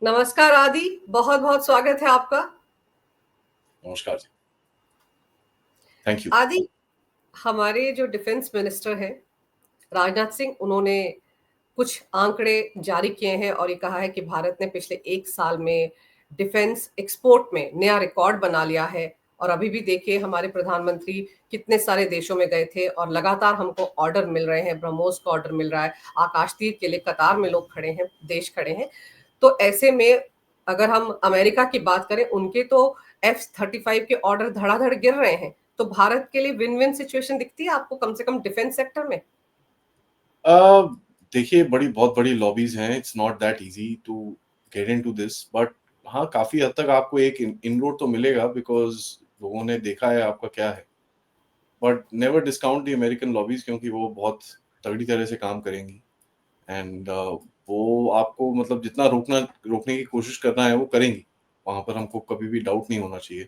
नमस्कार आदि, बहुत-बहुत स्वागत है आपका। नमस्कार जी। Thank you. आदि, हमारे जो डिफेंस मिनिस्टर हैं, राजनाथ सिंह, उन्होंने कुछ आंकड़े जारी किए हैं और ये कहा है कि भारत ने पिछले 1 साल में डिफेंस एक्सपोर्ट में नया रिकॉर्ड बना लिया है। और अभी भी देखिए हमारे प्रधानमंत्री कितने सारे देशों में गए थे और लगातार हमको ऑर्डर मिल रहे हैं, ब्रह्मोस का ऑर्डर मिल रहा है, आकाशतीर के लिए कतार में लोग खड़े हैं, देश खड़े हैं। तो ऐसे में अगर हम अमेरिका की बात करें, उनके तो F-35 के ऑर्डर धड़ाधड़ गिर रहे हैं। तो भारत के लिए विन-विन सिचुएशन दिखती है आपको कम से कम डिफेंस सेक्टर में? अ, देखिए बहुत बड़ी लॉबीज़ हैं, it's not that easy to get into this but हाँ, काफ़ी हद तक आपको एक इनरोड तो मिलेगा बिकॉज़ लोगों ने देखा है आपका क्या है। But never discount the American lobbies क्योंकि वो बहुत तगड़ी तरह से काम करेंगी एंड वो आपको मतलब जितना रोकने की कोशिश करना है वो करेंगी। वहाँ पर हमको कभी भी डाउट नहीं होना चाहिए।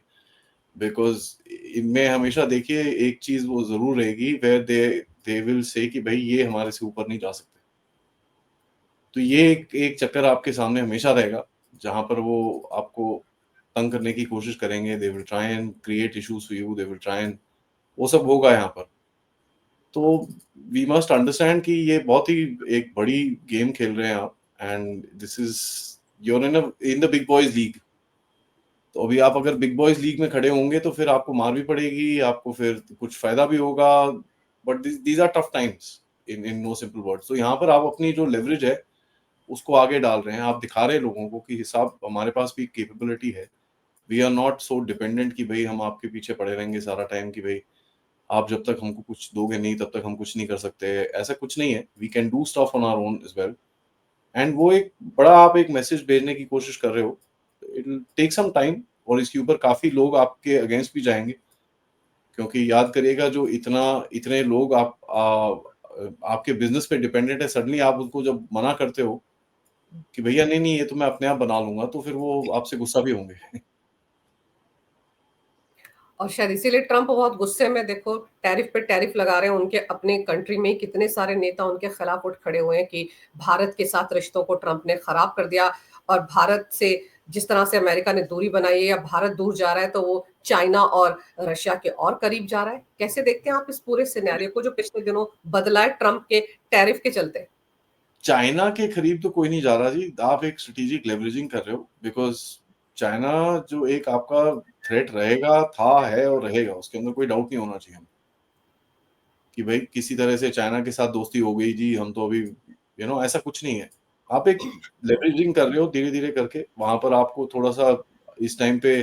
बिकॉज़ इनमें हमेशा देखिए एक चीज़ वो ज़रूर रहेगी वेयर दे विल से कि भई ये हमारे से ऊपर नहीं जा सकते। तो ये एक एक चक्कर आपके सामने हमेशा रहेगा, जहाँ पर वो आपको तंग करने की कोशिश करेंगे, they will try and create issues for you, they will try and वो सब होगा यहाँ पर। तो वी मस्ट अंडरस्टैंड कि ये बहुत ही एक बड़ी गेम खेल रहे हैं आप and this is you are in the big boys league. तो अभी आप अगर बिग बॉयज़ लीग में खड़े होंगे तो फिर आपको मार भी पड़ेगी, आपको फिर कुछ फ़ायदा भी होगा, but these are tough times in in no simple words. तो यहाँ पर आप अपनी जो लेवरेज है, उसको आगे डाल रहे हैं। आप दिखा रहे हैं लोगों को कि साहब हमारे पास भी कैपेबिलिटी है। We are not so dependent कि भई हम आपके पीछे पड़े रहेंगे सारा टाइम कि भई आप जब तक हमको कुछ दोगे नहीं तब तक हम कुछ नहीं कर सकते। ऐसा कुछ नहीं है। We can do stuff on our own as well and वो एक बड़ा आप एक मैसेज भेजने की कोशिश कर रहे हो। It will take some time और इसके ऊपर काफ़ी लोग आपके अगेंस्ट भी जाएँगे। क्योंकि याद करिएगा जो इतने लोग आपके बिज़नेस पे डिपेंडेंट है, सडनली आप उनको जब मना करते हो कि भैया नहीं, ये तो मैं अपने आप बना लूँगा, तो फिर वो आपसे गुस्सा भी होंगे। और शायद इसीलिए ट्रम्प बहुत गुस्से में, देखो टैरिफ पे टैरिफ लगा रहे हैं। उनके अपने कंट्री में ही कितने सारे नेता उनके खिलाफ उठ खड़े हुए हैं कि भारत के साथ रिश्तों को ट्रम्प ने खराब कर दिया। और भारत से जिस तरह से अमेरिका ने दूरी बनाई है या भारत दूर जा रहा है, तो वो चाइना और रशिया के और करीब जा रहा है। कैसे देखते हैं आप इस पूरे सिनेरियो को जो पिछले दिनों बदला है ट्रम्प के टैरिफ के चलते? चाइना के करीब तो कोई नहीं जा रहा जी, आप एक स्ट्रैटेजिक लेवरेजिंग कर रहे हो बिकॉज़ चाइना जो एक आपका थ्रेट रहेगा, था, है और रहेगा, उसके अंदर कोई डाउट नहीं होना चाहिए हमें, कि भई किसी तरह से चाइना के साथ दोस्ती हो गई जी, हम तो अभी ऐसा कुछ नहीं है। आप एक लेवरेजिंग कर रहे हो धीरे-धीरे करके, वहाँ पर आपको थोड़ा-सा इस टाइम पे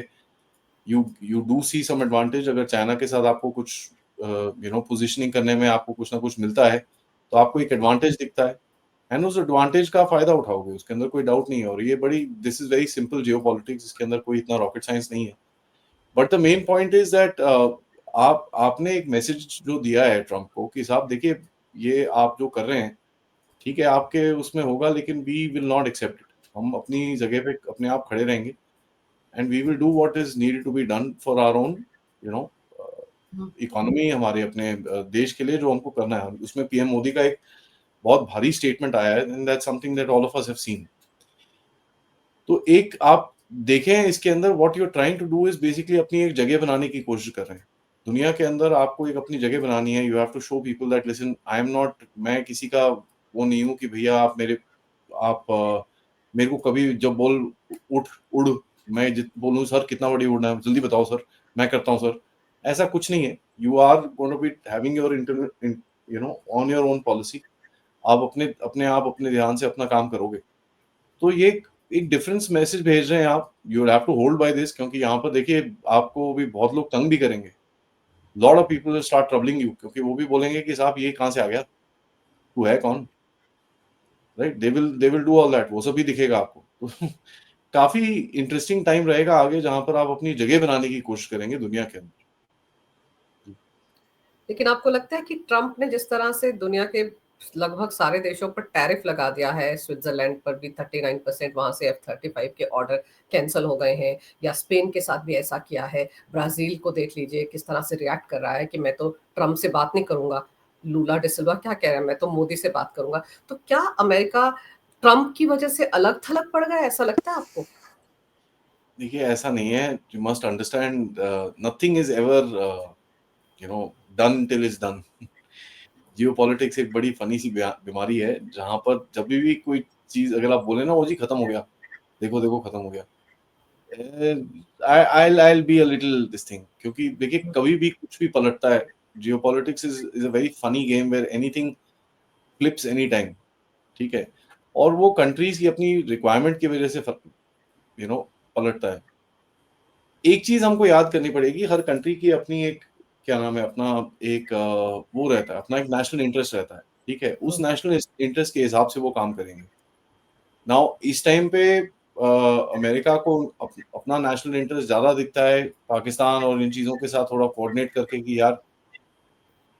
you do see some advantage अगर चाइना के साथ आपको कुछ पोज़ीशनिंग करने में आपको कुछ ना कुछ मिलता है, तो आपको एक एडवांटेज दिखता है एंड उस एडवांटेज का फ़ायदा उठाओगे, उसके अंदर कोई डाउट नहीं है और ये बड़ी this is very simple geopolitics इसके अंदर कोई इतना रॉकेट साइंस नहीं है। But the main point is that आपने एक मैसेज जो दिया है ट्रम्प को कि साहब देखिए, ये आप जो कर रहे हैं, ठीक है, आपके उसमें होगा लेकिन we will not accept it. हम अपनी जगह पे अपने आप खड़े रहेंगे and we will do what is needed to be done for our own you know uh, economy हमारे अपने देश के लिए जो हमको करना है। उसमें पीएम मोदी का एक बहुत भारी स्टेटमेंट आया है and that's something that all of us have seen. तो एक आप देखें इसके अंदर what you are trying to do is basically अपनी एक जगह बनाने की कोशिश कर रहे हैं। दुनिया के अंदर आपको एक अपनी जगह बनानी है, you have to show people that listen I am not मैं किसी का वो नहीं हूँ कि भैया आप मेरे को कभी जब बोल उठ, उड़, मैं जित बोलूँ सर कितना बड़ी उड़ना है, जल्दी बताओ सर, मैं करता हूँ सर। ऐसा कुछ नहीं है। You are gonna be having your on your own policy. आप अपने आप अपने ध्यान से अपना काम करोगे। तो ये एक डिफरेंस मैसेज भेज रहे हैं आप, you will have to hold by this क्योंकि यहाँ पर देखिए आपको भी बहुत लोग तंग भी करेंगे। Lot of people will start troubling you क्योंकि वो भी बोलेंगे कि साहब ये कहाँ से आ गया? तू है कौन? Right? They will do all that वो सब भी दिखेगा आपको। तो काफ़ी इंटरेस्टिंग टाइम रहेगा आगे जहाँ पर आप अपनी जगह बनाने की कोशिश करेंगे दुनिया के अंदर। लेकिन आपको लगता है कि ट्रम्प ने जिस तरह से दुनिया के लगभग सारे देशों पर टैरिफ लगा दिया है, स्विट्जरलैंड पर भी 39% वहां से F-35 के ऑर्डर कैंसिल हो गए हैं, या स्पेन के साथ भी ऐसा किया है, ब्राजील को देख लीजिए किस तरह से रिएक्ट कर रहा है कि मैं तो ट्रम्प से बात नहीं करूंगा, लूला डिसिल्वा क्या कह रहे हैं, मैं तो मोदी से बात करूंगा। तो क्या अमेरिका ट्रम्प की वजह से अलग-थलग पड़ गए, ऐसा लगता है आपको? देखिए, ऐसा नहीं है, you must understand nothing is ever you know done till it's done. Geopolitics एक बड़ी फनी सी बीमारी है, जहाँ पर जभी भी कोई चीज़ अगर आप बोले ना, "वो जी खत्म हो गया, देखो, देखो खत्म हो गया।" I'll be a little this thing, क्योंकि देखिए कभी भी कुछ भी पलटता है। Geopolitics is a very funny game where anything flips any time, ठीक है? और वो कंट्रीज़ की अपनी रिक्वायरमेंट की वजह से यू नो पलटता है। एक चीज़ हमको याद करनी पड़ेगी, हर कंट्री की अपनी एक क्या नाम है, अपना एक वो रहता है, अपना एक नेशनल इंटरेस्ट रहता है, ठीक है? उस हुँ, नेशनल इंटरेस्ट के हिसाब से वो काम करेंगे। नाउ इस टाइम पे अमेरिका को अपना नेशनल इंटरेस्ट ज़्यादा दिखता है, पाकिस्तान और इन चीज़ों के साथ थोड़ा कोऑर्डिनेट करके कि यार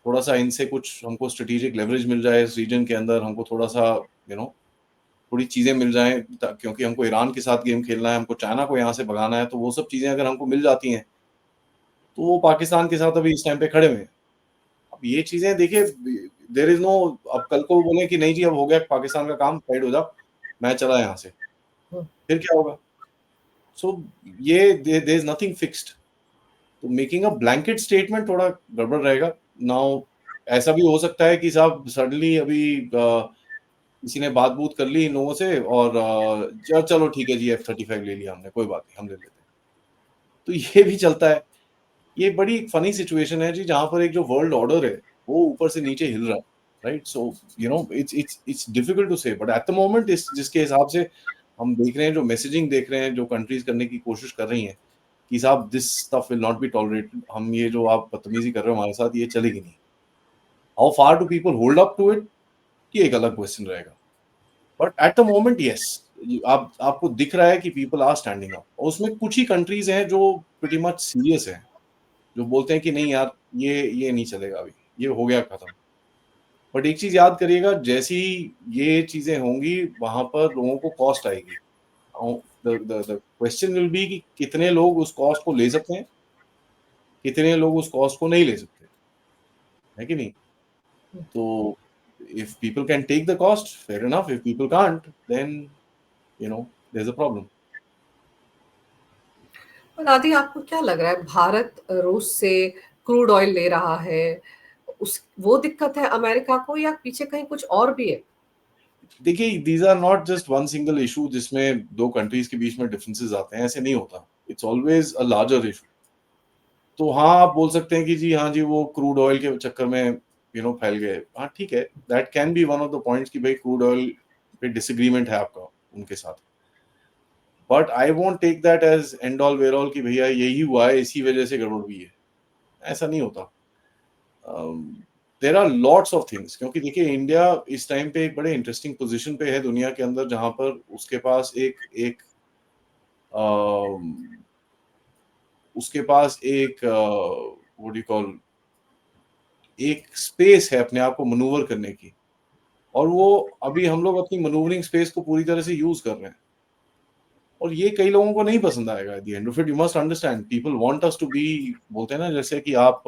थोड़ा-सा इनसे कुछ हमको स्ट्रैटेजिक लेवरेज मिल जाए इस रीजन के अंदर, हमको थोड़ा-सा यू नो थोड़ी चीज़ें मिल जाएँ, ता क्योंकि हमको ईरान के साथ गेम खेलना है, हमको चाइना को यहाँ से भगाना है, तो वो सब चीज़ें अगर हमको मिल जाती हैं, तो वो पाकिस्तान के साथ अभी इस टाइम पे खड़े हुए हैं। अब ये चीज़ें देखिए देयर इज़ नो, अब कल को वो बोले कि नहीं जी अब हो गया पाकिस्तान का काम, साइड हो जाओ, मैं चला यहाँ से, हुँ। फिर क्या होगा? सो ये देयर इज़ नथिंग फिक्स्ड। तो मेकिंग अ ब्लैंकेट स्टेटमेंट थोड़ा गड़बड़ रहेगा। नाउ ऐसा भी हो सकता है कि साहब सडनली अभी किसी ने बात-बूत कर ली इन लोगों से और चलो ठीक है जी F-35 ले लिया हमने, कोई बात नहीं, हम ले लेते हैं। तो ये भी चलता है। ये बड़ी फ़नी सिचुएशन है जी, जहाँ पर एक जो वर्ल्ड ऑर्डर है, वो ऊपर से नीचे हिल रहा है, right? So it's difficult to say, but at the moment इस जिसके हिसाब से हम देख रहे हैं, जो मैसेजिंग देख रहे हैं, जो कंट्रीज़ करने की कोशिश कर रही हैं, कि साहब this stuff will not be tolerated, हम ये जो आप बदतमीज़ी कर रहे हो हमारे साथ, ये चलेगी नहीं। How far do people hold up to it, ये एक अलग क्वेश्चन रहेगा। But at the moment yes, आप आपको दिख रहा है कि पीपल आर स्टैंडिंग अप, और उसमें कुछ ही कंट्रीज़ हैं जो प्रीटी मच सीरियस हैं, जो बोलते हैं कि नहीं यार ये नहीं चलेगा अभी, ये हो गया खत्म। बट एक चीज़ याद करिएगा, जैसी ये चीज़ें होंगी, वहाँ पर लोगों को कॉस्ट आएगी। द क्वेश्चन विल बी कि कितने लोग उस कॉस्ट को ले सकते हैं, कितने लोग उस कॉस्ट को नहीं ले सकते, है कि नहीं? तो if people can take the cost, fair enough, if people can't, then there is a problem. और आदि आपको क्या लग रहा है भारत रूस से क्रूड ऑयल ले रहा है, उस वो दिक्कत है अमेरिका को या पीछे कहीं कुछ और भी है? देखिए, these are not just one single issue जिसमें 2 कंट्रीज़ के बीच में डिफरेंसेस आते हैं, ऐसे नहीं होता। It's always a larger issue. तो हाँ, आप बोल सकते हैं कि जी हाँ जी, वो क्रूड ऑयल के चक्कर में फैल गए। हाँ, ठीक है, that can be one of the points कि भई क्रूड ऑयल पे डिसएग्रीमेंट है आपका उनके साथ। But I won't take that as and all where all कि भैया यही हुआ है, इसी वजह से गड़बड़ हुई है। ऐसा नहीं होता। There are lots of things, क्योंकि देखिए इंडिया इस टाइम पे एक बड़े इंटरेस्टिंग पोजीशन पे है दुनिया के अंदर, जहां पर उसके पास एक एक अम, उसके पास एक व्हाट डू यू कॉल, एक स्पेस है अपने आप को मनूवर करने की, और वो अभी हम लोग अपनी मनूवरिंग स्पेस को पूरी तरह से यूज कर रहे हैं, और ये कई लोगों को नहीं पसंद आएगा। At the end of it you must understand people want us to be, बोलते हैं ना जैसे कि आप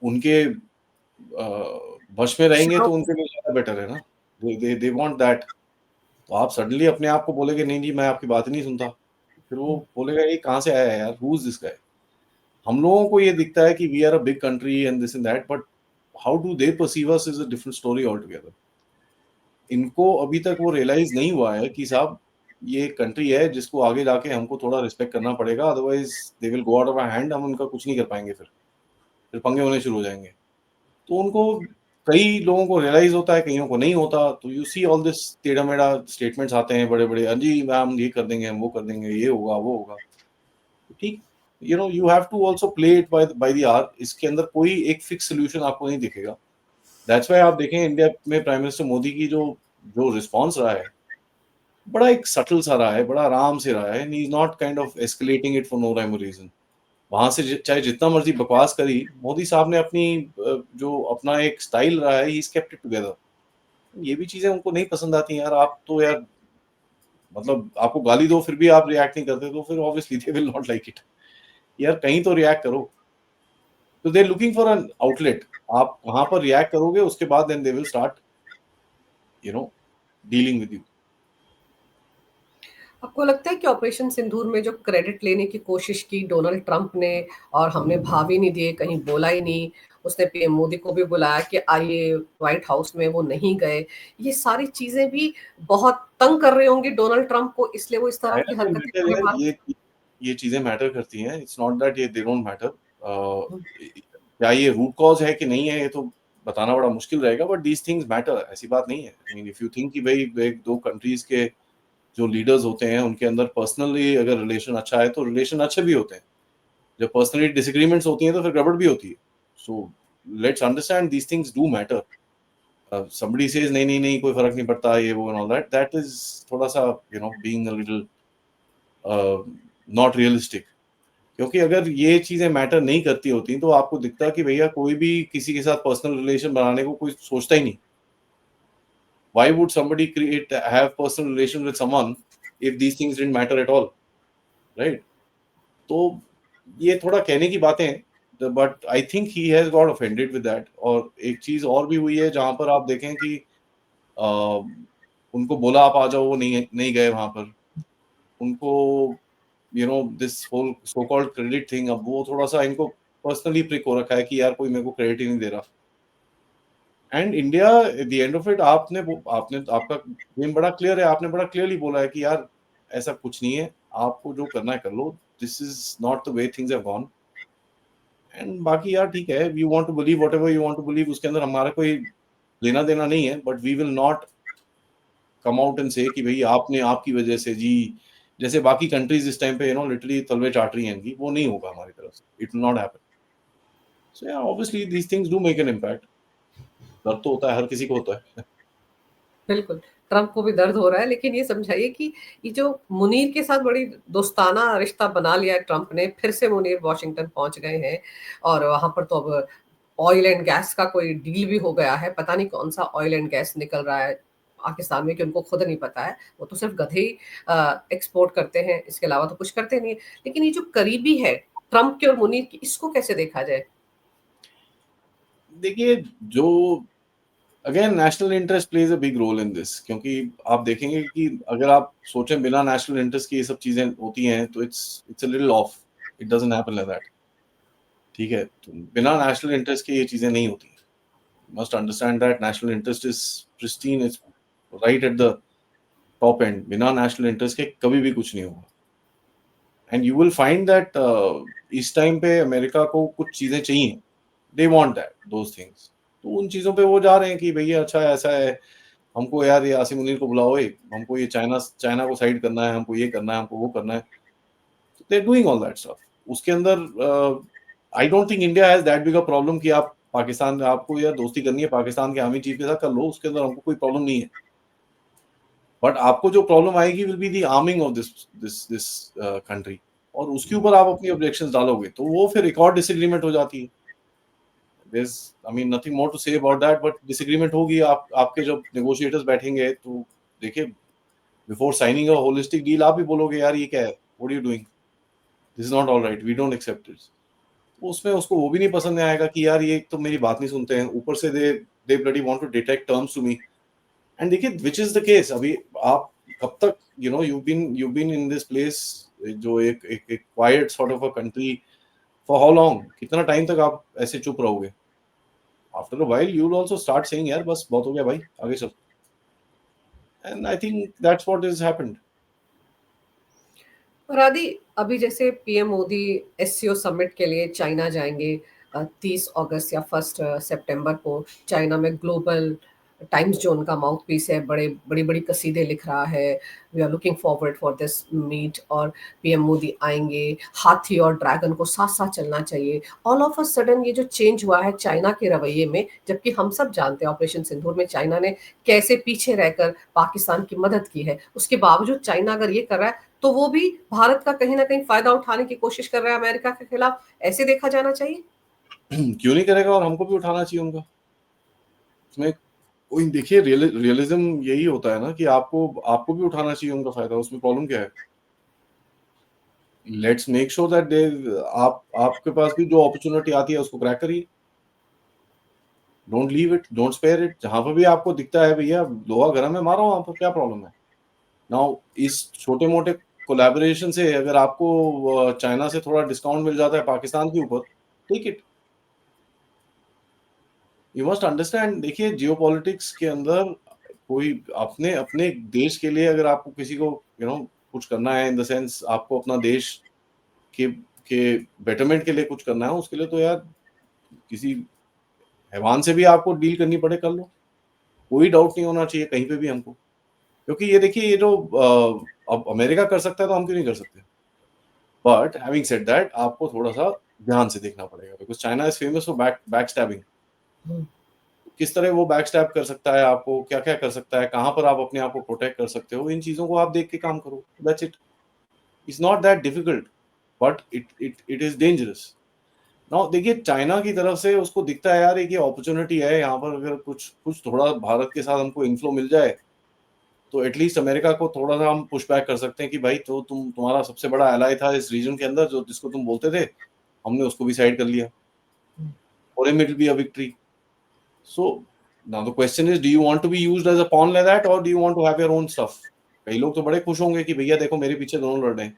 उनके वश में रहेंगे तो उनके लिए ज़्यादा बेटर है ना। They want that. तो आप सडनली अपने आप को बोलेंगे नहीं जी मैं आपकी बात ही नहीं सुनता, फिर वो बोलेगा ये कहाँ से आया है यार, हू इज़ दिस गाय? हम लोगों को ये दिखता है कि we are a big country and this and that, but how do they perceive us is a different story altogether. इनको अभी तक वो रियलाइज़ नहीं हुआ है कि साहब ये एक कंट्री है जिसको आगे जाके हमको थोड़ा रिस्पेक्ट करना पड़ेगा, otherwise they will go out of our hand, हम उनका कुछ नहीं कर पाएँगे फिर पंगे होने शुरू हो जाएँगे। तो उनको, कई लोगों को रियलाइज़ होता है, कईयों को नहीं होता। तो यू सी ऑल दिस टेढ़ा-मेढ़ा स्टेटमेंट्स आते हैं बड़े-बड़े, हाँ जी, मैम ये कर देंगे, हम वो कर देंगे, ये होगा, वो होगा। तो ठीक, you have to also play it by the hour. इसके अंदर कोई एक फिक्स सॉल्यूशन आपको नहीं दिखेगा। दैट्स व्हाई आप देखें इंडिया में प्राइम मिनिस्टर मोदी की जो जो रिस्पॉन्स रहा है, बड़ा एक सटल सा रहा है, बड़ा आराम से रहा है, and he is not kind of escalating it for no rhyme or reason. वहाँ से चाहे जितना मर्ज़ी बकवास करी, मोदी साहब ने अपनी जो अपना एक स्टाइल रहा है, he is kept it together. ये भी चीज़ें उनको नहीं पसंद आती यार, आप तो यार मतलब आपको गाली दो फिर भी आप रिएक्ट नहीं करते, तो फिर obviously they will not like it. यार कहीं तो रिएक्ट करो। तो they are looking for an outlet. आप वहाँ पर रिएक्ट करोगे, उसके बाद then they will start dealing with you. आपको लगता है कि ऑपरेशन सिंदूर में जो क्रेडिट लेने की कोशिश की डोनाल्ड ट्रंप ने, और हमने भाव ही नहीं दिए, कहीं बोला ही नहीं, उसने पीएम मोदी को भी बुलाया कि आइए व्हाइट हाउस में, वो नहीं गए, ये सारी चीजें भी बहुत तंग कर रही होंगी डोनाल्ड ट्रंप को, इसलिए वो इस तरह की हरकतें मैटर करने है, वाले ये चीजें मैटर करती हैं. इट्स नॉट दैट ये दे डोंट मैटर. क्या ये रूट कॉज है कि नहीं है, ये तो बताना बड़ा मुश्किल रहेगा, बट दीज थिंग्स मैटर. ऐसी बात नहीं है. I mean if you think कि भाई एक दो कंट्रीज के जो लीडर्स होते हैं उनके अंदर पर्सनली अगर रिलेशन अच्छा है तो रिलेशन अच्छे भी होते हैं. जब पर्सनली डिसएग्रीमेंट्स होती हैं तो फिर गड़बड़ भी होती है. So let's understand these things do matter. somebody says नहीं नहीं नहीं कोई फर्क नहीं पड़ता ये वो and all that, that is थोड़ा सा being a little not realistic. क्योंकि अगर ये चीजें मैटर नहीं करती होती तो आपको दिखता कि भैया कोई भी किसी के साथ पर्सनल रिलेशन बनाने को कोई सोचता ही नहीं. Why would somebody have personal relation with someone if these things didn't matter at all, right? तो ये थोड़ा कहने की बातें हैं, but I think he has got offended with that. और एक चीज और भी हुई है जहां पर आप देखें कि उनको बोला आप आ जाओ, वो नहीं गए वहां पर. उनको this whole so called credit thing, अब वो थोड़ा सा इनको पर्सनली प्रिक हो रखा है कि यार कोई मेरे को क्रेडिट ही नहीं दे रहा. And India at the end of it, आपने आपने आपका गेम बड़ा क्लियर है. आपने बड़ा क्लियरली बोला है कि यार ऐसा कुछ नहीं है, आपको जो करना है कर लो. This is not the way things have gone. And बाकी यार ठीक है, you want to believe whatever you want to believe, उसके अंदर हमारा कोई लेना देना नहीं है. But we will not come out and say कि भाई आपने आपकी वजह से जी, जैसे बाकी कंट्रीज इस टाइम पे लिटरली तलवे चाट रही हैं इनकी, वो नहीं होगा हमारी तरफ से. It will not happen. So yeah obviously these things do make an impact. दर्द तो होता है, हर किसी को होता है. बिल्कुल, ट्रंप को भी दर्द हो रहा है, लेकिन ये समझाइए कि ये जो मुनीर के साथ बड़ी दोस्ताना रिश्ता बना लिया है ट्रंप ने, फिर से मुनीर वॉशिंगटन पहुंच गए हैं, और वहां पर तो अब ऑयल एंड गैस का कोई डील भी हो गया है. पता नहीं कौन सा ऑयल एंड गैस निकल रहा है पाकिस्तान में, कि उनको खुद नहीं पता है. वो तो सिर्फ गधे ही एक्सपोर्ट करते हैं, इसके अलावा तो कुछ करते नहीं. लेकिन ये जो करीबी है ट्रंप के और मुनीर की, इसको कैसे देखा जाए? देखिए, जो again national interest plays a big role in this. क्योंकि आप देखेंगे कि अगर आप सोचें बिना नेशनल इंटरेस्ट की ये सब चीजें होती हैं तो it's a little of. It doesn't happen like that. ठीक है, तो बिना नेशनल इंटरेस्ट के ये चीजें नहीं होती. Must understand that national interest is pristine, is right at the top and. बिना नेशनल इंटरेस्ट के कभी भी कुछ नहीं होगा. And you will find that इस टाइम पे अमेरिका को कुछ चीजें चाहिए. They want that those things. तो उन चीजों पे वो जा रहे हैं कि भैया अच्छा ऐसा है, हमको यार ये आसिम मुनीर को बुलाओ, हमको ये चाइना को साइड करना है, हमको ये करना है, हमको वो करना है. They are doing all that stuff. उसके अंदर I don't think India has that big a problem कि आप पाकिस्तान, आपको यार दोस्ती करनी है पाकिस्तान के आर्मी चीफ के साथ, कर लो, उसके अंदर हमको कोई प्रॉब्लम नहीं है. बट आपको जो प्रॉब्लम आएगी will be the arming of this this this country. और उसके ऊपर आप अपनी ऑब्जेक्शंस डालोगे तो वो फिर एक और डिसएग्रीमेंट हो जाती है. There's, I mean, nothing more to say about that, but disagreement होगी. आपके जब नेगोशिएटर्स बैठेंगे तो देखिए, before signing a holistic deal आप भी बोलोगे यार ये क्या है, what are you doing, this is not all right, we don't accept it. तो उसमें उसको वो भी नहीं पसंद आएगा कि यार ये तो मेरी बात नहीं सुनते हैं, ऊपर से they bloody want to dictate terms to me. And देखिए व्हिच इज द केस. अभी आप कब तक you been in this place, जो एक quite sort of a country, for how long, कितना टाइम तक आप ऐसे चुप रहोगे? After a while you will also start saying यार बस बहुत हो गया भाई, आगे चल. And I think that's what is happened. और आदि, अभी जैसे पीएम मोदी एससीओ समिट के लिए चाइना जाएंगे 30 अगस्त या 1 सितंबर को. चाइना में ग्लोबल टाइम्स जो उनका माउथ पीस है, बड़ी बड़ी कसीदे लिख रहा है, we are looking forward for this meet, और पीएम मोदी आएंगे, हाथी और ड्रैगन को साथ साथ चलना चाहिए. ऑल ऑफ अ सडन ये जो चेंज हुआ है चाइना के रवैये में, जबकि हम सब जानते हैं ऑपरेशन सिंदूर में चाइना ने कैसे पीछे रहकर पाकिस्तान की मदद की है. उसके बावजूद चाइना अगर ये कर रहा है, तो वो भी भारत का कहीं ना कहीं फायदा उठाने की कोशिश कर रहा है अमेरिका के खिलाफ. ऐसे देखा जाना चाहिए. क्यों नहीं करेगा, और हमको भी उठाना चाहिए उनका. उसमें कोई देखिए, रियलिज्म यही होता है ना कि आपको आपको भी उठाना चाहिए उनका फायदा. उसमें प्रॉब्लम क्या है? Let's make sure that they, आप आपके पास भी जो अपॉर्चुनिटी आती है उसको क्रैक करिए. Don't leave it, don't spare it. जहां पर भी आपको दिखता है भैया लोहा गर्म है, मारो वहां पर, क्या प्रॉब्लम है। नाउ इस छोटे मोटे कोलैबोरेशन से अगर आपको चाइना से थोड़ा डिस्काउंट मिल जाता है पाकिस्तान के ऊपर, take it. You must understand, देखिए जियोपॉलिटिक्स के अंदर कोई अपने अपने देश के लिए अगर आपको किसी को कुछ करना है, इन द सेंस आपको अपना देश के के बेटरमेंट के लिए कुछ करना है, उसके लिए तो यार किसी हैवान से भी आपको डील करनी पड़े, कर लो, कोई डाउट नहीं होना चाहिए कहीं पे भी हमको। क्योंकि ये देखिए, ये जो अब अमेरिका कर सकता है तो हम क्यों नहीं कर सकते। बट हैविंग सेड दैट, आपको थोड़ा सा ध्यान से देखना पड़ेगा, because China is famous for back stabbing. किस तरह वो बैक स्टैब कर सकता है आपको, क्या क्या कर सकता है, कहां पर आप अपने आप को प्रोटेक्ट कर सकते हो, इन चीजों को आप देख के काम करो, that's it. It's not that difficult, but it is dangerous. Now देखिए, चाइना की तरफ से उसको दिखता है यार एक ये अपॉर्चुनिटी है यहाँ पर, अगर कुछ कुछ थोड़ा भारत के साथ हमको इन्फ्लो मिल जाए तो एटलीस्ट अमेरिका को थोड़ा सा हम पुश बैक कर सकते हैं कि भाई तो तुम्हारा सबसे बड़ा एलाई था इस रीजन के अंदर, जो जिसको तुम बोलते थे, हमने उसको भी साइड कर लिया, और it will be a victory. So now the question is, do you want to be used as a pawn like that, or do you want to have your own stuff. कई लोग तो बड़े खुश होंगे कि भैया देखो मेरे पीछे दोनों लड़ रहे हैं,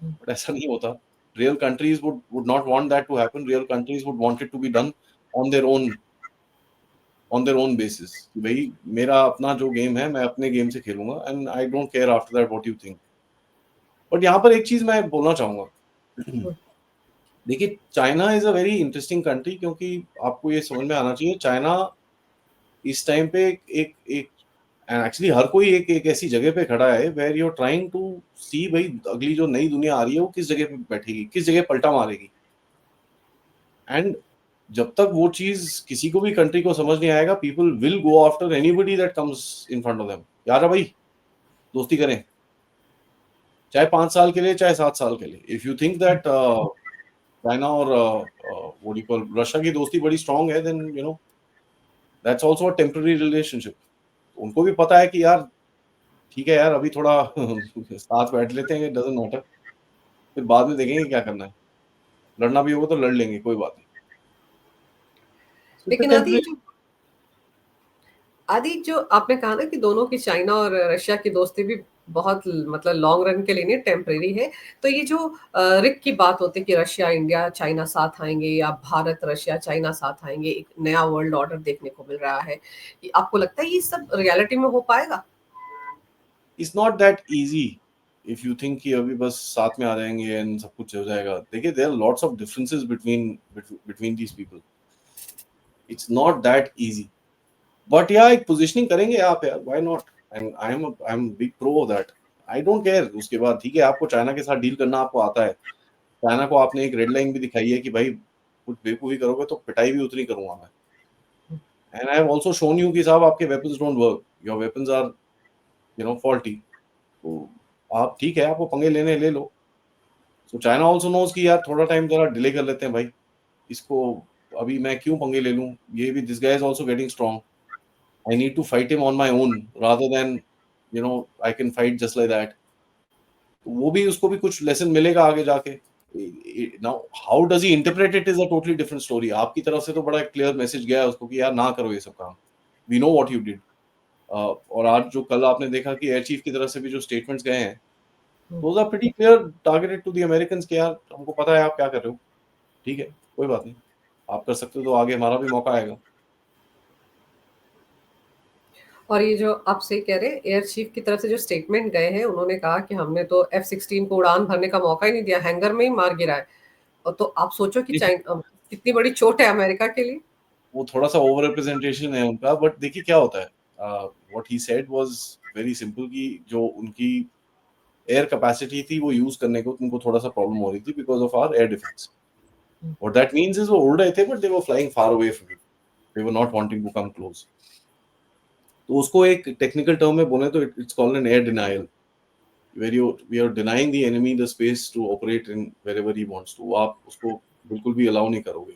बट ऐसा नहीं होता। Real countries would not want that to happen. Real countries would want it to be done on their own on their own basis, कि भाई मेरा अपना जो गेम है मैं अपने गेम से खेलूंगा, and I don't care after that what you think. But यहाँ पर एक चीज मैं बोलना चाहूंगा, देखिए China is a very interesting country, क्योंकि आपको ये समझ में आना चाहिए, चाइना इस टाइम पे एक एक एंड एक्चुअली हर कोई एक एक ऐसी जगह पे खड़ा है where you are trying to see भाई अगली जो नई दुनिया आ रही है वो किस जगह पे बैठेगी, किस जगह पलटा मारेगी। एंड जब तक वो चीज किसी को भी कंट्री को समझ नहीं आएगा, people will go after anybody that comes in front of them. यार भाई दोस्ती करें, चाहे 5 साल के लिए चाहे 7 साल के लिए। If you think that China और व्हाट यू कॉल रशिया की दोस्ती बड़ी स्ट्रांग है, then that's also a temporary relationship. उनको भी पता है कि यार ठीक है यार, अभी थोड़ा साथ बैठ लेते हैं, डजंट मैटर, फिर बाद में देखेंगे क्या करना है, लड़ना भी होगा तो लड़ लेंगे, कोई बात नहीं। लेकिन आदि जो आपने कहा ना कि दोनों की, चाइना और रशिया की दोस्ती भी बहुत मतलब लॉन्ग रन के लिए नहीं, टेम्परेरी है। तो ये जो रिक की बात होती है कि रशिया इंडिया चाइना साथ आएंगे, या भारत रशिया चाइना साथ आएंगे, एक नया वर्ल्ड ऑर्डर देखने को मिल रहा है, आपको लगता है ये सब रियलिटी में हो पाएगा? It's not that easy if you think कि अभी बस साथ में आ जाएंगे एंड सब कुछ हो जाएगा। देखिए there are lots of differences between these people, it's not that easy. But या एक पोजीशनिंग करेंगे आप यार, why not, and I am big pro of that. I don't care. उसके बाद ठीक है, आपको चाइना के साथ डील करना आपको आता है, चाइना को आपने एक रेड लाइन भी दिखाई है कि भाई कुछ बेवकूफी करोगे तो पिटाई भी उतनी करूंगा मैं। And I have also shown you कि साहब आपके weapons don't work, your weapons are faulty. तो आप ठीक है, आपको पंगे लेने ले लो। सो चाइना आल्सो नोज कि यार थोड़ा टाइम जरा डिले कर लेते हैं भाई, इसको अभी मैं क्यों पंगे ले लूं, ये भी this guy is also getting strong, I need to fight him on my own rather than I can fight just like that. वो भी, उसको भी कुछ लेसन मिलेगा आगे जाके। Now how does he interpret it is a totally different story. आपकी तरफ से तो बड़ा क्लियर मैसेज गया है उसको कि यार ना करो ये सब काम, we know what you did. और आज जो कल आपने देखा कि एयर चीफ की तरफ से भी जो स्टेटमेंट्स गए हैं, those are pretty clear targeted to the Americans कि यार हमको पता है आप क्या कर रहे हो, ठीक है कोई बात नहीं, आप कर सकते हो तो आगे हमारा भी मौका आएगा। और ये जो आप सही कह रहे हैं, एयर चीफ की तरफ से जो स्टेटमेंट गए हैं, उन्होंने कहा कि हमने तो F-16 को उड़ान भरने का मौका ही नहीं दिया, हैंगर में ही मार गिराए। और तो आप सोचो कि चाइना कितनी बड़ी चोट है अमेरिका के लिए। वो थोड़ा सा ओवर रिप्रेजेंटेशन है उनका, बट देखिए क्या होता है, what he said was very simple कि जो उनकी एयर कैपेसिटी थी वो यूज करने को उनको थोड़ा सा प्रॉब्लम हो रही थी because of our air defence. What that means is वो उड़ रहे थे but they were flying far away from it, they were not wanting to come close. तो उसको एक टेक्निकल टर्म में बोले तो it's called an air denial, where you we are denying the enemy the space to operate in wherever he wants to. आप उसको बिल्कुल भी अलाउ नहीं करोगे।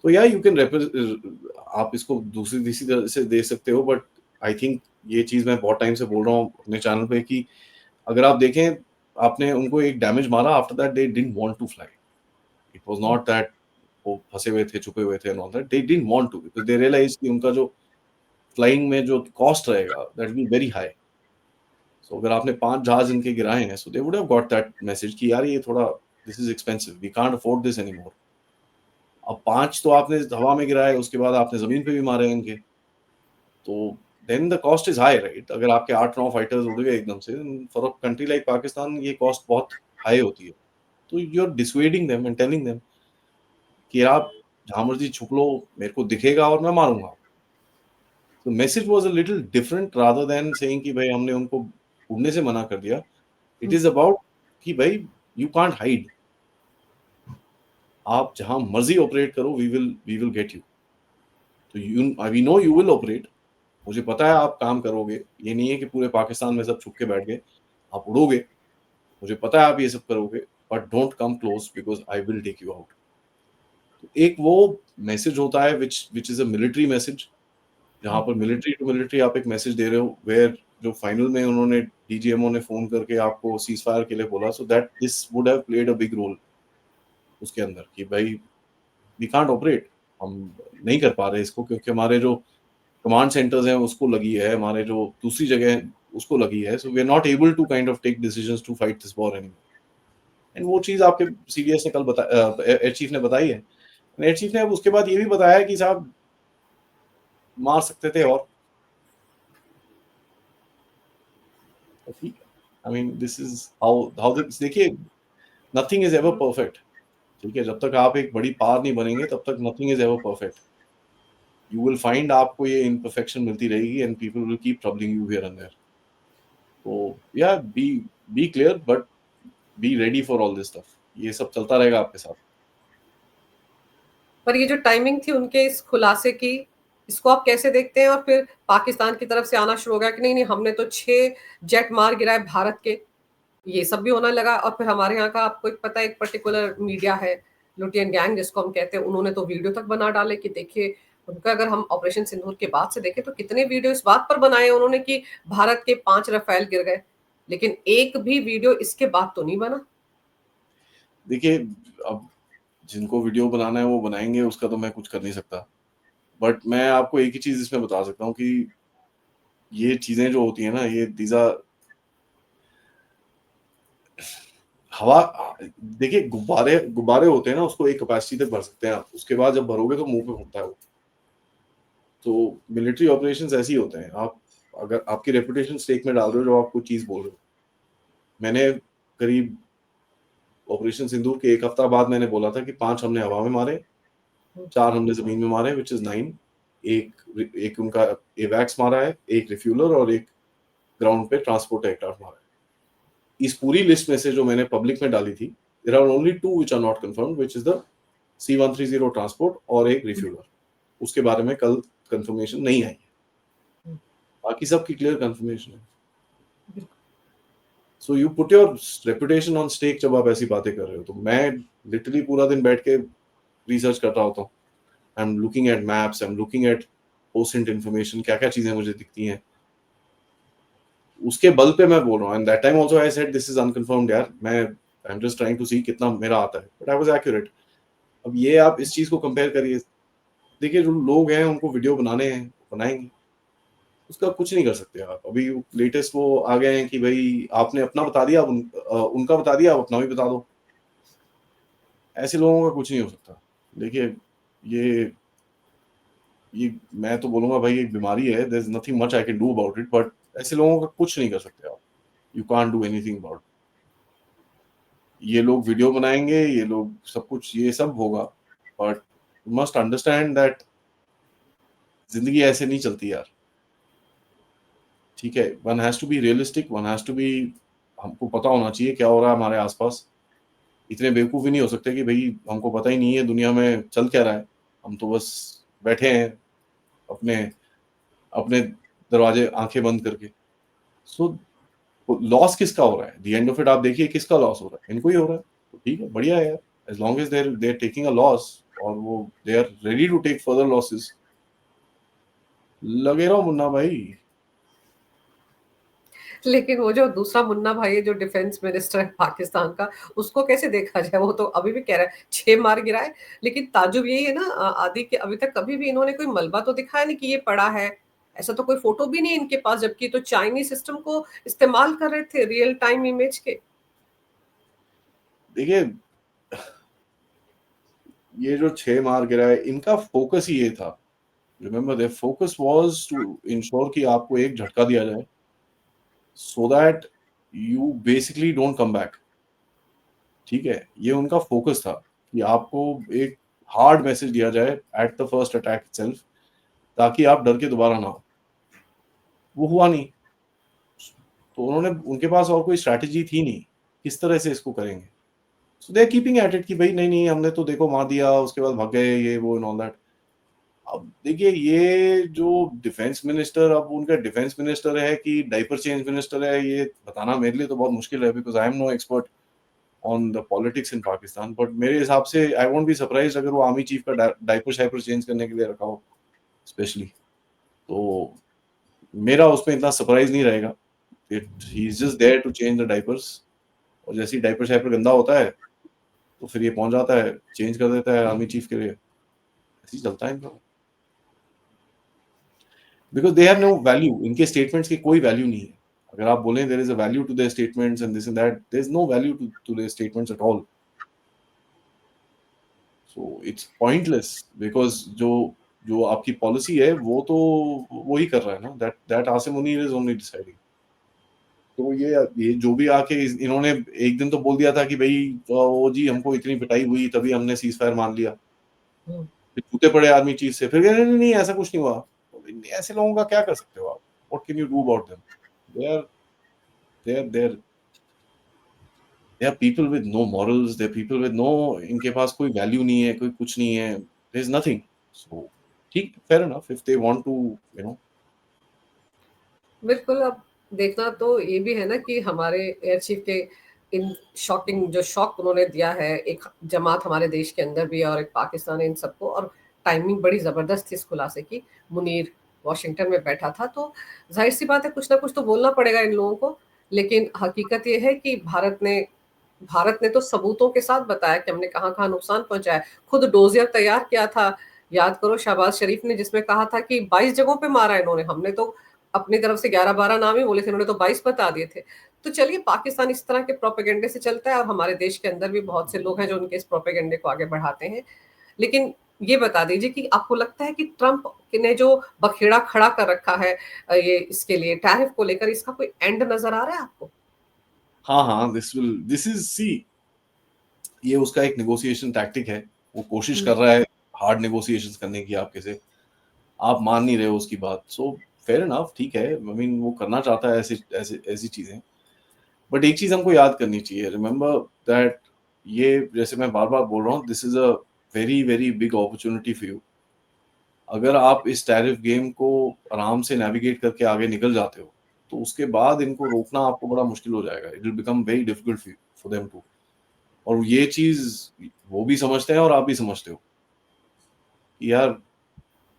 तो या यू कैन आप इसको दूसरी तीसरी तरह से दे सकते हो, बट आई थिंक ये चीज मैं बहुत टाइम से बोल रहा हूँ अपने चैनल पे कि अगर आप देखें, आपने उनको एक डैमेज मारा, after that they didn't want to fly. It was not that वो फंसे हुए थे, छुपे हुए थे and all that, they didn't want to, because they realise कि उनका जो फ्लाइंग में जो कॉस्ट रहेगा that will be very high. So अगर आपने 5 जहाज इनके गिराए हैं, so they would have got that message कि यार ये थोड़ा this is expensive, we can't afford this anymore. अब 5 तो आपने हवा में गिराए, उसके बाद आपने जमीन पे भी मारे इनके, तो then the cost is high, right? अगर आपके 8-9 फाइटर्स उड़ गए एकदम से, for a country like Pakistan ये कॉस्ट बहुत हाई होती है। तो you are dissuading them and telling them कि आप जहां मर्जी छुप लो, मेरे को दिखेगा और मैं मारूंगा। तो message was a little different rather than saying कि भाई हमने उनको उड़ने से मना कर दिया। इट इज अबाउट कि भाई यू कांट हाइड, आप जहां मर्जी ऑपरेट करो, वी विल गेट यू। तो you we know you will operate, मुझे पता है आप काम करोगे, ये नहीं है कि पूरे पाकिस्तान में सब छुप के बैठ गए, आप उड़ोगे, मुझे पता है आप ये सब करोगे, but don't come close because I will take you out. तो एक वो मैसेज होता है which is a military message, जहां पर मिलिट्री टू मिलिट्री आप एक मैसेज दे रहे हो, वेयर जो फाइनल में उन्होंने डीजीएमओ ने फोन करके आपको सीज फायर के लिए बोला, so that this would have played a big role उसके अंदर कि भाई वी कांट ऑपरेट, हम नहीं कर पा रहे इसको, क्योंकि हमारे जो कमांड सेंटर्स हैं उसको लगी है, हमारे जो दूसरी जगह है उसको लगी है, so we are not able to kind of take decisions to fight this war anymore. And वो चीज आपके सीडीएस ने कल एयर चीफ ने बताई है। एयर चीफ ने अब उसके बाद ये भी बताया कि साहब मार सकते थे और ठीक है, I mean this is how this, देखिए नथिंग इज एवर परफेक्ट, ठीक है, जब तक आप एक बड़ी पार नहीं बनेंगे तब तक nothing is ever perfect. You will find आपको ये इम्परफेक्शन मिलती रहेगी and people will keep troubling you here and there. तो या be clear but be ready for all this stuff, ये सब चलता रहेगा आपके साथ। पर ये जो टाइमिंग थी उनके इस खुलासे की, इसको आप कैसे देखते हैं? और फिर पाकिस्तान की तरफ से आना शुरू हो गया कि नहीं नहीं हमने तो 6 जेट मार गिराए भारत के, ये सब भी होने लगा। और फिर हमारे यहाँ का आपको एक पता है, एक पर्टिकुलर मीडिया है लुटियन गैंग जिसको हम कहते हैं, उन्होंने तो वीडियो तक बना डाले कि देखिए उनका, अगर हम ऑपरेशन सिंदूर के बाद से देखें तो कितने वीडियो इस बात पर बनाए उन्होंने कि भारत के 5 रफेल गिर गए, लेकिन एक भी वीडियो इसके बाद तो नहीं बना। देखिए अब जिनको वीडियो बनाना है वो बनाएंगे, उसका तो मैं कुछ कर नहीं सकता, बट मैं आपको एक ही चीज इसमें बता सकता हूँ कि ये चीजें जो होती है ना, ये दीजा हवा, देखिए गुब्बारे गुब्बारे होते हैं ना, उसको एक कैपेसिटी तक भर सकते हैं आप, उसके बाद जब भरोगे तो मुंह पे फूटता है वो। तो मिलिट्री ऑपरेशंस ऐसे ही होते हैं, आप अगर आपकी रेपुटेशन स्टेक में डाल रहे हो जो आप कोई चीज बोल रहे हो। मैंने करीब ऑपरेशन सिंदूर के एक हफ्ता बाद मैंने बोला था कि 5 हमने हवा में मारे, 4 हमने जमीन में मारे, विच इज 9। एक उनका एवैक्स मारा है, एक रिफ्यूलर और एक ग्राउंड पे ट्रांसपोर्ट एयरक्राफ्ट मारा है। इस पूरी लिस्ट में से जो मैंने पब्लिक में डाली थी, there are only 2 which are not confirmed, which is the C-130 transport और एक रिफ्यूलर, उसके बारे में कल कंफर्मेशन नहीं आई है, बाकी सब की क्लियर कंफर्मेशन है। So you put your reputation on stake जब आप ऐसी बातें कर रहे हो। तो मैं लिटरली पूरा दिन बैठ के रिसर्च कर रहा होता हूँ, I am looking at maps, I am looking at post information, क्या क्या चीजें मुझे दिखती हैं, उसके बल पे मैं बोल रहा हूँ। And that time also I said this is unconfirmed यार, मैं I am just trying to see कितना मेरा आता है, बट आई वाज एक्यूरेट। अब ये आप इस चीज को कंपेयर करिए, देखिए जो लोग हैं उनको वीडियो बनाने हैं, बनाएंगे, उसका कुछ नहीं कर सकते आप। अभी लेटेस्ट वो आ गए हैं कि भाई आपने अपना बता दिया, उनका बता दिया, आप अपना भी बता दो। ऐसे लोगों का कुछ नहीं हो सकता। देखिए ये ये मैं तो बोलूंगा भाई एक बीमारी है, there is nothing much I can do about it, but ऐसे लोगों का कुछ नहीं कर सकते आप, you can't do anything about. ये लोग वीडियो बनाएंगे, ये लोग सब कुछ, ये सब होगा, but you must understand that जिंदगी ऐसे नहीं चलती यार, ठीक है। One has to be realistic, one has to be, हमको पता होना चाहिए क्या हो रहा है हमारे आसपास। इतने बेवकूफ़ ही नहीं हो सकते कि भाई हमको पता ही नहीं है दुनिया में चल क्या रहा है, हम तो बस बैठे हैं अपने अपने दरवाजे आंखें बंद करके। सो लॉस किसका हो रहा है, द एंड ऑफ इट आप देखिए किसका लॉस हो रहा है, इनको ही हो रहा है। तो ठीक है, बढ़िया है यार, as long as they're taking a loss और वो they are ready to take further losses, लगे रहो मुन्ना भाई। लेकिन वो जो दूसरा मुन्ना भाई है, जो डिफेंस मिनिस्टर है पाकिस्तान का, उसको कैसे देखा जाए? वो तो अभी भी कह रहा है 6 मार गिराए। लेकिन ताज्जुब यही है ना आदि, कि अभी तक कभी भी इन्होंने कोई मलबा तो दिखाया नहीं कि ये पड़ा है। ऐसा तो कोई फोटो भी नहीं इनके पास, जबकि तो चाइनीज सिस्टम को इस्तेमाल कर रहे थे रियल टाइम इमेज के। देखिए, ये जो 6 मार गिरा है, इनका फोकस ही ये था। Remember their focus was to ensure कि आपको एक झटका दिया जाए, so that you basically don't come back. ठीक है, ये उनका फोकस था कि आपको एक हार्ड मैसेज दिया जाए at the first attack itself, ताकि आप डर के दोबारा ना हो। वो हुआ नहीं, तो उन्होंने, उनके पास और कोई स्ट्रैटेजी थी नहीं किस तरह से इसको करेंगे। So they are keeping at it कि भाई नहीं नहीं, हमने तो देखो मार दिया, उसके बाद भाग गए, ये वो एंड ऑल दैट। अब देखिए, ये जो डिफेंस मिनिस्टर, अब उनका डिफेंस मिनिस्टर है कि डायपर चेंज मिनिस्टर है, ये बताना मेरे लिए तो बहुत मुश्किल है, because I am no expert on the politics in Pakistan. But मेरे हिसाब से आई वोंट बी सरप्राइज अगर वो आर्मी चीफ का डायपर शाइपर चेंज करने के लिए रखा हो स्पेशली, तो मेरा उसमें इतना सरप्राइज नहीं रहेगा। It he is just there to change the diapers, और जैसे ही डायपर शाइपर गंदा होता है तो फिर ये पहुंच जाता है, चेंज कर देता है आर्मी चीफ के लिए। ऐसे ही चलता है इनका, because they have no value, इनके स्टेटमेंट्स की कोई वैल्यू नहीं है। अगर आप बोलें there is a value to their statements and this and that, there is no value to their statements at all. So it's pointless, because जो जो आपकी पॉलिसी है वो तो वो ही कर रहा है ना, that that Asim Munir is only deciding. तो ये जो भी आके इन्होंने एक दिन तो बोल दिया था कि भाई वो जी हमको इतनी पिटाई हुई तभी हमने सीज फायर मान लिया, फिर टूटे पड़े आर्मी चीफ से, फिर कह रहे नहीं नहीं ऐसा कुछ नहीं हुआ। ऐसे लोगों का क्या कर सकते हो आप? What can you do about them? They are there they are people with no morals, they are people with no, इनके पास कोई वैल्यू नहीं है, कोई कुछ नहीं है, देयर इज नथिंग। सो ठीक, fair enough if they want to, you know. बिल्कुल, अब देखना तो ये भी है ना कि हमारे एयर चीफ के इन शॉकिंग जो शॉक उन्होंने दिया है, एक जमात हमारे देश के अंदर भी और एक पाकिस्तान, इन सबको, और टाइमिंग बड़ी ज़बरदस्त थी इस खुलासे की। मुनीर वॉशिंगटन में बैठा था, तो ज़ाहिर-सी बात है कुछ ना कुछ तो बोलना पड़ेगा इन लोगों को। लेकिन हकीकत ये है कि भारत ने तो सबूतों के साथ बताया कि हमने कहाँ-कहाँ नुकसान पहुँचाया। खुद डोज़ियर तैयार किया था, याद करो शहबाज शरीफ ने, जिसमें कहा था कि 22 जगहों पे मारा इन्होंने, हमने तो अपनी तरफ से 11-12 नाम ही बोले थे, इन्होंने तो 22 बता दिए थे। तो चलिए, पाकिस्तान इस तरह के प्रोपेगेंडे से चलता है और हमारे देश के अंदर भी बहुत से लोग हैं जो उनके इस प्रोपेगेंडे को आगे बढ़ाते हैं। लेकिन ये बता दीजिए कि आपको लगता है कि ट्रंप ने जो बखेड़ा खड़ा कर रखा है ये इसके लिए टैरिफ को लेकर, इसका कोई एंड नज़र आ रहा है आपको? हाँ हाँ, दिस इज सी, ये उसका एक नेगोशिएशन टैक्टिक है। वो कोशिश हुँ। कर रहा है हार्ड नेगोशिएशंस करने की आपके से, आप मान नहीं रहे हो उसकी बात। सो फेयर इनफ, ठीक है, आई मीन वो करना चाहता है ऐसी ऐसी ऐसी चीजें। बट एक चीज हमको याद करनी चाहिए, रिमेंबर दैट, ये जैसे मैं बार बार बोल रहा हूँ, this is a very very big opportunity for you. अगर आप इस टैरिफ गेम को आराम से नेविगेट करके आगे निकल जाते हो, तो उसके बाद इनको रोकना आपको बड़ा मुश्किल हो जाएगा। It will become very difficult for them to. और ये चीज वो भी समझते हैं और आप भी समझते हो कि यार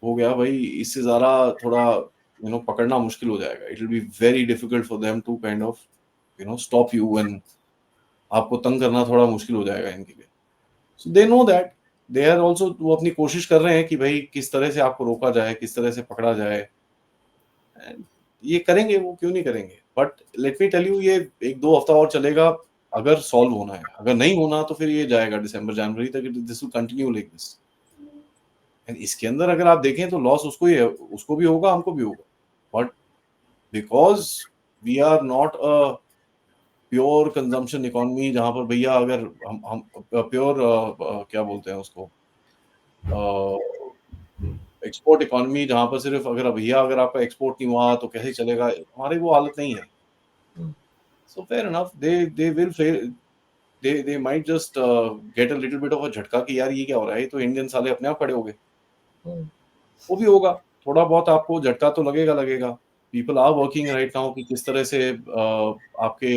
हो गया भाई, इससे ज्यादा थोड़ा पकड़ना मुश्किल हो जाएगा। It will be very difficult for them to kind of stop you, and आपको तंग करना थोड़ा मुश्किल हो जाएगा इनके लिए। So they know that, they are also, वो अपनी कोशिश कर रहे हैं कि भाई किस तरह से आपको रोका जाए, किस तरह से पकड़ा जाए। And ये करेंगे, वो क्यों नहीं करेंगे। But let me tell you, ये 1-2 हफ्ता और चलेगा अगर सॉल्व होना है। अगर नहीं होना तो फिर ये जाएगा दिसंबर जनवरी तक, this will continue like this. And इसके अंदर अगर आप देखें तो लॉस उसको ही है, उसको भी होगा, हमको भी होगा। But because we are not a pure consumption economy, जहां पर भैया अगर हम प्योर क्या बोलते हैं उसको, एक्सपोर्ट इकोनॉमी, जहां पर सिर्फ अगर भैया अगर आपका एक्सपोर्ट नहीं हुआ तो कैसे चलेगा, हमारी वो हालत नहीं है। हुँ, So fair enough, they will fail, they might just get a little bit of a झटका कि यार ये क्या हो रहा है, ये तो इंडियन साले अपने आप खड़े हो गए। हुँ। वो भी होगा, थोड़ा बहुत आपको झटका तो लगेगा लगेगा। People are working right now कि किस तरह से आपके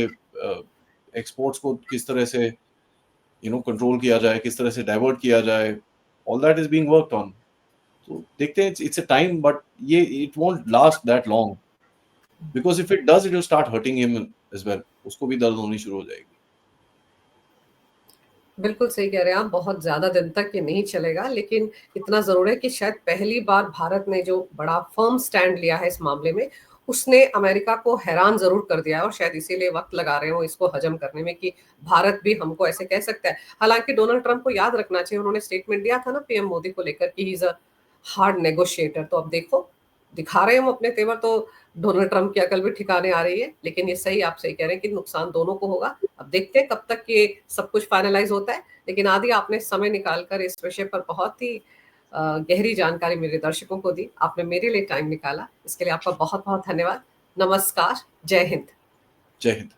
एक्सपोर्ट्स को किस तरह से कंट्रोल किया जाए, किस तरह से डाइवर्ट किया जाए। All that is being worked on. तो देखते हैं, इट्स अ टाइम, बट ये it won't last that long. Because if it does it will start hurting him as well, उसको भी दर्द होनी शुरू हो जाएगी। बिल्कुल सही कह रहे हैं आप, बहुत ज़्यादा दिन तक ये नहीं चलेगा, लेकिन इतना ज़रूर है कि शायद पहली बार भारत ने जो बड़ा फ़र्म स्टैंड लिया है इस मामले में, उसने अमेरिका को हैरान ज़रूर कर दिया है और शायद इसीलिए वक़्त लगा रहे हो इसको हज़म करने में कि भारत भी हमको ऐसे कह सकता है। हालाँकि डोनाल्ड ट्रंप को याद रखना चाहिए, उन्होंने स्टेटमेंट दिया था ना पीएम मोदी को लेकर कि he is a hard negotiator, तो अब देखो, दिखा रहे हैं हम अपने तेवर तो डोनाल्ड ट्रंप की अकल भी ठिकाने आ रही है, लेकिन ये सही आप सही कह रहे हैं कि नुकसान दोनों को होगा। अब देखते हैं कब तक ये सब कुछ फाइनलाइज़ होता है, लेकिन आदि आपने समय निकाल कर इस विषय पर बहुत ही गहरी जानकारी मेरे दर्शकों को दी। आपने मेरे लिए टाइम निकाला, इसके लिए आपका बहुत-बहुत धन्यवाद। नमस्कार, जय हिंद। जय हिंद।